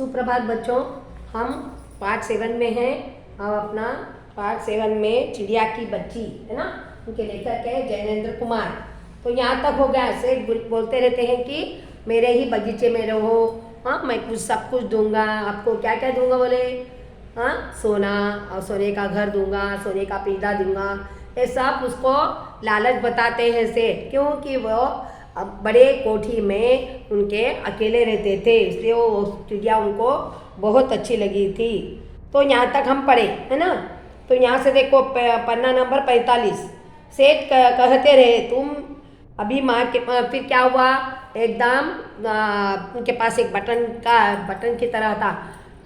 सुप्रभात बच्चों। हम पार्ट 7 में हैं। हम अपना पार्ट 7 में चिड़िया की बच्ची है ना, उनके लेखक है जैनेंद्र कुमार। तो यहाँ तक हो गया। सेठ बोलते रहते हैं कि मेरे ही बगीचे में रहो, हाँ मैं कुछ सब कुछ दूंगा आपको। क्या क्या दूंगा बोले? हाँ, सोना और सोने का घर दूंगा, सोने का पीढ़ा दूंगा। ये सब उसको लालच बताते हैं सेठ, क्योंकि वो अब बड़े कोठी में उनके अकेले रहते थे, इसलिए वो चिड़िया उनको बहुत अच्छी लगी थी। तो यहाँ तक हम पढ़े है ना। तो यहाँ से देखो पन्ना नंबर 45। सेठ कहते रहे तुम अभी माँ के फिर क्या हुआ, एकदम उनके पास एक बटन की तरह था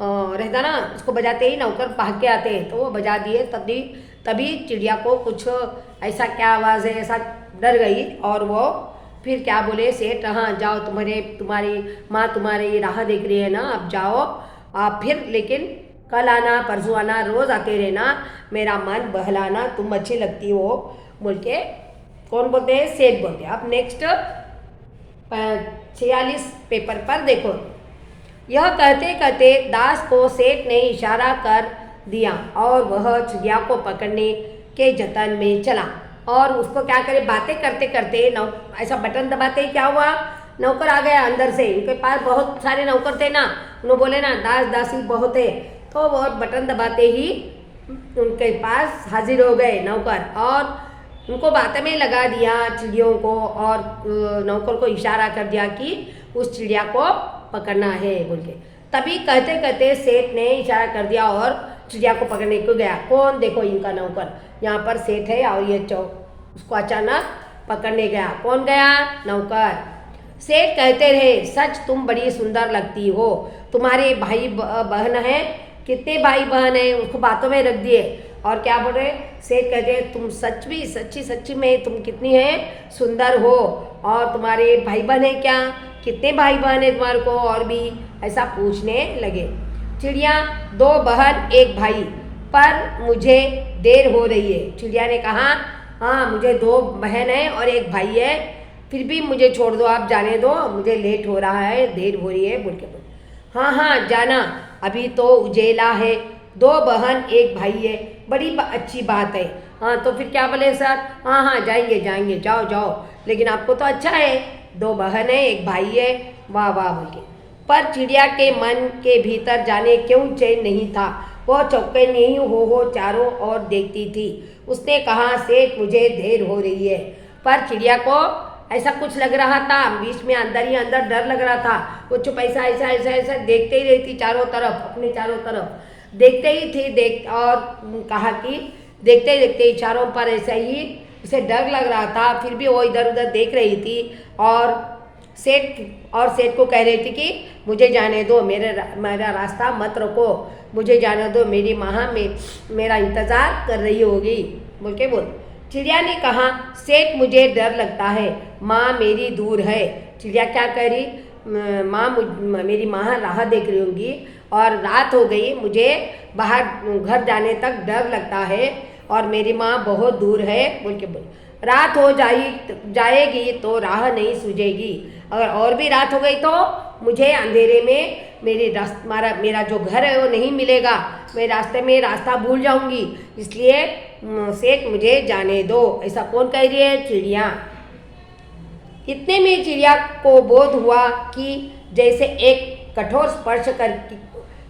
रहता ना, उसको बजाते ही नौकर भाग के आते, तो वो बजा दिए। तभी चिड़िया को कुछ ऐसा क्या आवाज़ है, ऐसा डर गई। और वो फिर क्या बोले सेठ, हाँ जाओ, तुम्हारी माँ तुम्हारी राह देख रही है ना, अब जाओ आप। फिर लेकिन कल आना परसों आना, रोज़ आते रहना, मेरा मन बहलाना, तुम अच्छी लगती हो बोल के कौन बोलते हैं? सेठ बोलते हैं। अब नेक्स्ट 46 पेपर पर देखो। यह कहते कहते दास को सेठ ने इशारा कर दिया और वह चिड़िया को पकड़ने के जतन में चला। और उसको क्या करे, बातें करते करते ऐसा बटन दबाते ही क्या हुआ, नौकर आ गया अंदर से। उनके पास बहुत सारे नौकर थे ना, उन्होंने बोले ना दास दासी बहुत है, तो वो बटन दबाते ही उनके पास हाजिर हो गए नौकर। और उनको बातें में लगा दिया चिड़ियों को, और नौकर को इशारा कर दिया कि उस चिड़िया को पकड़ना है बोल के। तभी कहते कहते सेठ ने इशारा कर दिया और चिड़िया को पकड़ने को गया। कौन? देखो इनका नौकर, यहाँ पर सेठ है और ये उसको अचानक पकड़ने गया। कौन गया? नौकर। सेठ कहते रहे सच तुम बड़ी सुंदर लगती हो, तुम्हारे भाई बहन है? कितने भाई बहन है? उसको बातों में रख दिए। और क्या बोल रहे? सेठ कहते तुम सच्ची में तुम कितनी है सुंदर हो, और तुम्हारे भाई बहन है क्या? कितने भाई बहन है तुम्हारे को? और भी ऐसा पूछने लगे। चिड़िया, 2 बहन 1 भाई, पर मुझे देर हो रही है। चिड़िया ने कहा हाँ मुझे 2 बहन है और 1 भाई है, फिर भी मुझे छोड़ दो, आप जाने दो, मुझे लेट हो रहा है, देर हो रही है बोल के बोल। हाँ जाना, अभी तो उजेला है, 2 बहन 1 भाई है, बड़ी अच्छी बात है। हाँ तो फिर क्या बोले सर? हाँ जाएंगे, जाओ, लेकिन आपको तो अच्छा है, 2 बहन है 1 भाई है, वाह बोल के। पर चिड़िया के मन के भीतर जाने क्यों चैन नहीं था। वह चौके नहीं हो चारों ओर देखती थी। उसने कहा सेठ मुझे देर हो रही है। पर चिड़िया को ऐसा कुछ लग रहा था, बीच में अंदर ही अंदर डर लग रहा था। वो चुप ऐसा देखते ही रहती चारों तरफ, अपने चारों तरफ देखते ही थी। और कहा कि देखते देखते चारों पर ऐसा ही उसे डर लग रहा था, फिर भी वो इधर उधर देख रही थी। और सेठ को कह रही थी कि मुझे जाने दो, मेरा रास्ता मत रोको, मुझे जाने दो, मेरी माँ मेरा इंतज़ार कर रही होगी बोल के बोल। चिड़िया ने कहा सेठ मुझे डर लगता है, माँ मेरी दूर है। चिड़िया क्या कह रही? मेरी माँ राह देख रही होंगी और रात हो गई, मुझे बाहर घर जाने तक डर लगता है, और मेरी माँ बहुत दूर है बोल के बोल। रात हो जाएगी तो राह नहीं सूझेगी, अगर और भी रात हो गई तो मुझे अंधेरे में मेरा जो घर है वो नहीं मिलेगा, मैं रास्ते में रास्ता भूल जाऊंगी, इसलिए सेठ मुझे जाने दो। ऐसा कौन कह रही है? चिड़िया। इतने में चिड़िया को बोध हुआ कि जैसे एक कठोर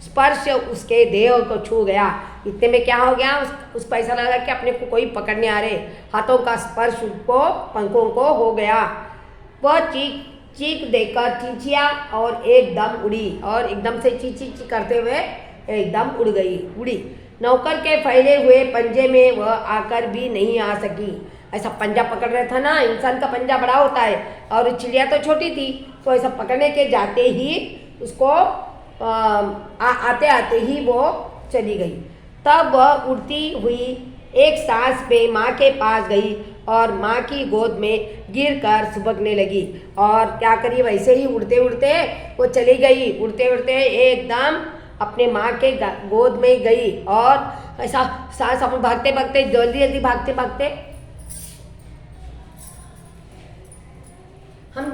स्पर्श उसके देह को छू गया। इतने में क्या हो गया, उसको ऐसा लगा कि अपने को कोई पकड़ने आ रहे, हाथों का स्पर्श उसको पंखों को हो गया। वह चीख देकर चींचिया और एकदम उड़ी, और एकदम से चींची करते हुए एकदम उड़ी। नौकर के फैले हुए पंजे में वह आकर भी नहीं आ सकी। ऐसा पंजा पकड़ रहा था ना, इंसान का पंजा बड़ा होता है और चिड़िया तो छोटी थी, तो ऐसा पकड़ने के जाते ही उसको आते ही वो चली गई। तब वह उड़ती हुई एक सांस पे माँ के पास गई और माँ की गोद में गिरकर सुबकने लगी। और क्या करी, वैसे ही उड़ते उड़ते वो चली गई, उड़ते उड़ते एकदम अपने माँ के गोद में गई। और ऐसा सांस अपन भागते भागते जल्दी भागते हम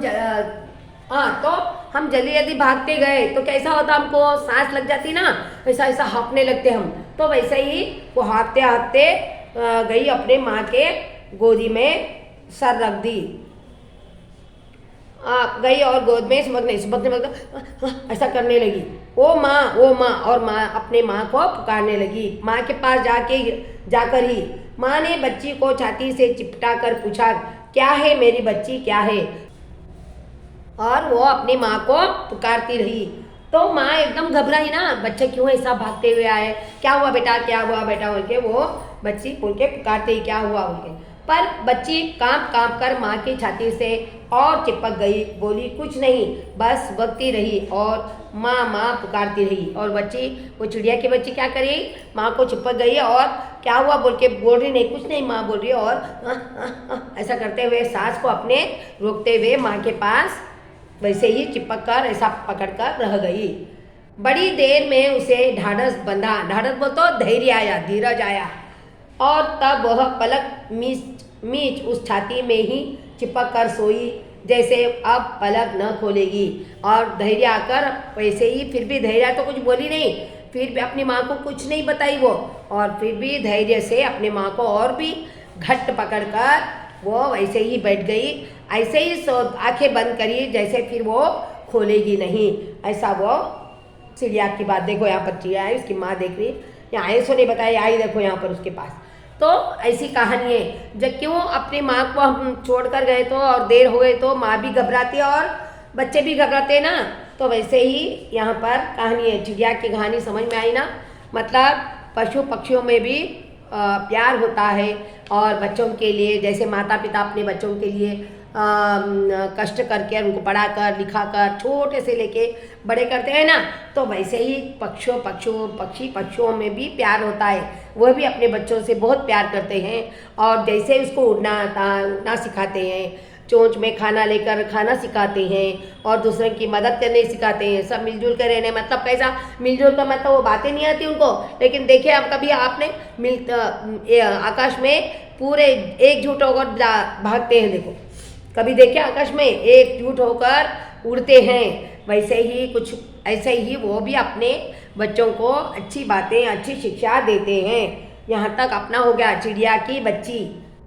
तो हम जल्दी जल्दी भागते गए तो कैसा होता, हमको सांस लग जाती ना, ऐसा ऐसा हाँफने लगते हम। तो वैसे ही वो हाँफते हाँफते गई, अपने माँ के गोदी में सर रख दी, गई और गोद में सुबकने सुबकने ऐसा करने लगी, ओ माँ, और माँ अपने माँ को पुकारने लगी। माँ के पास जाकर ही माँ ने बच्ची को छाती से चिपटा कर पूछा, क्या है मेरी बच्ची, क्या है? और वो अपनी माँ को पुकारती रही। तो माँ एकदम घबराई ना, बच्चे क्यों ऐसा भागते हुए आए, क्या हुआ बेटा, क्या हुआ बेटा बोल के वो बच्ची बोल के पुकारते ही क्या हुआ बोल के। पर बच्ची कांप कांप कर माँ की छाती से और चिपक गई, बोली कुछ नहीं, बस बकती रही और माँ माँ पुकारती रही। और बच्ची, वो चिड़िया की बच्ची क्या करी, माँ को चिपक गई और क्या हुआ बोल के बोल रही नहीं, कुछ नहीं माँ बोल रही, और ऐसा करते हुए सांस को अपने रोकते हुए माँ के पास वैसे ही चिपक कर ऐसा पकड़ कर रह गई। बड़ी देर में उसे ढाढ़स बंधा, ढाढ़स बोल तो धैर्य आया, धीरज आया, और तब वह पलक मीच उस छाती में ही चिपक कर सोई जैसे अब पलक न खोलेगी। और धैर्य आकर वैसे ही, फिर भी धैर्य तो कुछ बोली नहीं, फिर भी अपनी माँ को कुछ नहीं बताई वो, और फिर भी धैर्य से अपनी माँ को और भी घट पकड़ कर वो वैसे ही बैठ गई, ऐसे ही आंखें बंद करी जैसे फिर वो खोलेगी नहीं। ऐसा वो चिड़िया की बात, देखो यहाँ पर चिड़िया है, उसकी माँ देख रही, यहाँ ऐसो नहीं बताया, आई देखो यहाँ पर उसके पास। तो ऐसी कहानी है, जब क्यों अपनी माँ को हम छोड़ कर गए तो और देर हो गई तो माँ भी घबराती है और बच्चे भी घबराते हैं ना। तो वैसे ही यहाँ पर कहानी है, चिड़िया की कहानी समझ में आई ना। मतलब पशु पक्षियों में भी प्यार होता है, और बच्चों के लिए जैसे माता पिता अपने बच्चों के लिए कष्ट करके उनको पढ़ाकर लिखाकर छोटे से लेके बड़े करते हैं ना, तो वैसे ही पक्षियों में भी प्यार होता है। वह भी अपने बच्चों से बहुत प्यार करते हैं, और जैसे उसको उड़ना सिखाते हैं, चोंच में खाना लेकर खाना सिखाते हैं, और दूसरे की मदद करने सिखाते हैं, सब मिलजुल कर रहने। मतलब कैसा मिलजुल कर, मतलब वो बातें नहीं आती उनको, लेकिन देखिए अब कभी आपने आकाश में पूरे एकजुट होकर भागते हैं, देखो कभी देखिए आकाश में एकजुट होकर उड़ते हैं, वैसे ही कुछ ऐसे ही वो भी अपने बच्चों को अच्छी बातें अच्छी शिक्षा देते हैं। यहाँ तक अपना हो गया चिड़िया की बच्ची,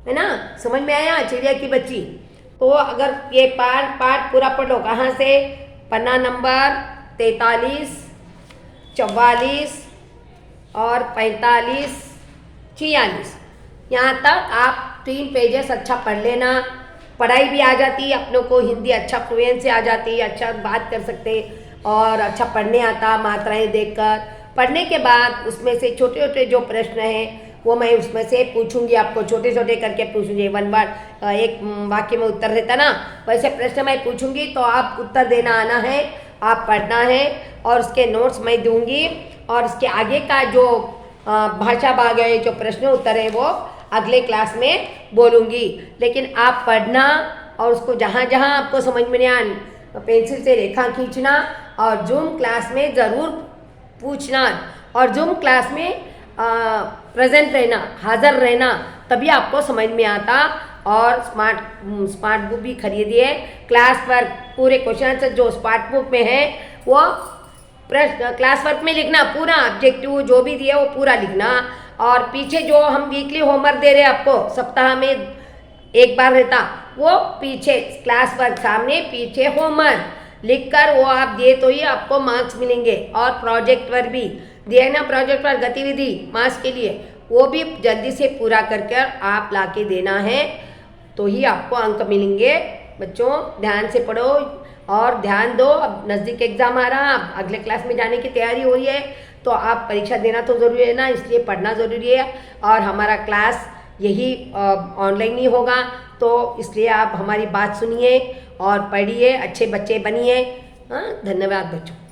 है ना, समझ में आया चिड़िया की बच्ची। तो अगर ये पाठ पूरा पढ़ लो, कहाँ से, पन्ना नंबर 43, 44 और 45, 46, यहाँ तक आप 3 पेजेस अच्छा पढ़ लेना। पढ़ाई भी आ जाती है अपनों को, हिंदी अच्छा फ्लुएंट से आ जाती है, अच्छा बात कर सकते और अच्छा पढ़ने आता, मात्राएं देखकर। पढ़ने के बाद उसमें से छोटे छोटे जो प्रश्न हैं वो मैं उसमें से पूछूंगी, आपको छोटे छोटे करके पूछूंगी। एक वाक्य में उत्तर रहता ना, वैसे प्रश्न मैं पूछूंगी, तो आप उत्तर देना आना है, आप पढ़ना है, और उसके नोट्स मैं दूंगी, और उसके आगे का जो भाषा भाग है, जो प्रश्न उत्तर है, वो अगले क्लास में बोलूँगी। लेकिन आप पढ़ना, और उसको जहाँ जहाँ आपको समझ में नहीं आए पेंसिल से रेखा खींचना, और जूम क्लास में ज़रूर पूछना, और जूम क्लास में प्रेजेंट रहना, हाज़िर रहना, तभी आपको समझ में आता। और स्मार्ट बुक भी खरीदिए, क्लास वर्क पूरे क्वेश्चन आंसर जो स्मार्ट बुक में है वो क्लास वर्क में लिखना, पूरा ऑब्जेक्टिव जो भी दिया वो पूरा लिखना। और पीछे जो हम वीकली होमवर्क दे रहे हैं आपको, सप्ताह में एक बार रहता, वो पीछे क्लास वर्क सामने, पीछे होमवर्क लिखकर वो आप दिए तो ही आपको मार्क्स मिलेंगे। और प्रोजेक्ट वर्क भी दिए ना, प्रोजेक्ट वर्क गतिविधि मार्क्स के लिए, वो भी जल्दी से पूरा करके आप लाके देना है, तो ही आपको अंक मिलेंगे। बच्चों ध्यान से पढ़ो और ध्यान दो, अब नज़दीक एग्ज़ाम आ रहा, अब अगले क्लास में जाने की तैयारी हो रही है, तो आप परीक्षा देना तो ज़रूरी है ना, इसलिए पढ़ना ज़रूरी है। और हमारा क्लास यही ऑनलाइन ही होगा, तो इसलिए आप हमारी बात सुनिए और पढ़िए, अच्छे बच्चे बनिए। हाँ, धन्यवाद बच्चों।